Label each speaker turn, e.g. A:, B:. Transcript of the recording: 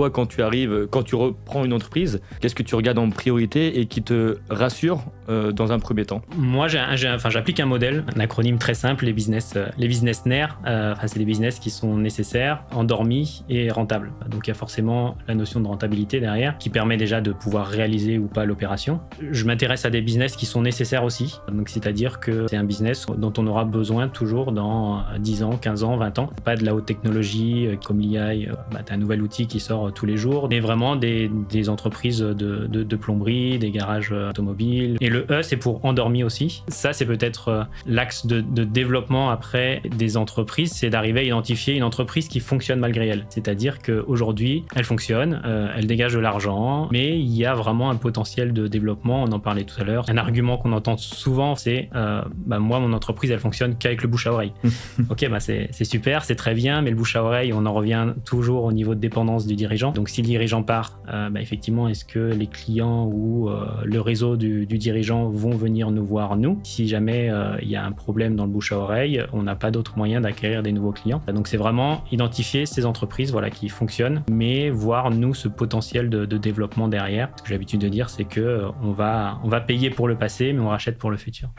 A: toi, quand tu arrives, quand tu reprends une entreprise, qu'est-ce que tu regardes en priorité et qui te rassure dans un premier temps?
B: Moi, j'applique un modèle, un acronyme très simple, les business NER. C'est des business qui sont nécessaires, endormis et rentables. Donc, il y a forcément la notion de rentabilité derrière qui permet déjà de pouvoir réaliser ou pas l'opération. Je m'intéresse à des business qui sont nécessaires aussi. Donc, c'est-à-dire que c'est un business dont on aura besoin toujours dans 10 ans, 15 ans, 20 ans. Pas de la haute technologie comme l'IA, t'as un nouvel outil qui sort tous les jours, mais vraiment des entreprises de plomberie, des garages automobiles. Et le E, c'est pour endormi aussi. Ça, c'est peut-être l'axe de développement après des entreprises, c'est d'arriver à identifier une entreprise qui fonctionne malgré elle. C'est-à-dire qu'aujourd'hui, elle fonctionne, elle dégage de l'argent, mais il y a vraiment un potentiel de développement. On en parlait tout à l'heure. Un argument qu'on entend souvent, c'est moi, mon entreprise, elle fonctionne qu'avec le bouche à oreille. Ok, c'est super, c'est très bien, mais le bouche à oreille, on en revient toujours au niveau de dépendance du dirigeant. Donc, si le dirigeant part, effectivement, est-ce que les clients ou le réseau du dirigeant vont venir nous voir, nous? Si jamais il y a un problème dans le bouche à oreille, on n'a pas d'autre moyen d'acquérir des nouveaux clients. Donc, c'est vraiment identifier ces entreprises qui fonctionnent, mais voir, nous, ce potentiel de développement derrière. Ce que j'ai l'habitude de dire, c'est que on va payer pour le passé, mais on rachète pour le futur.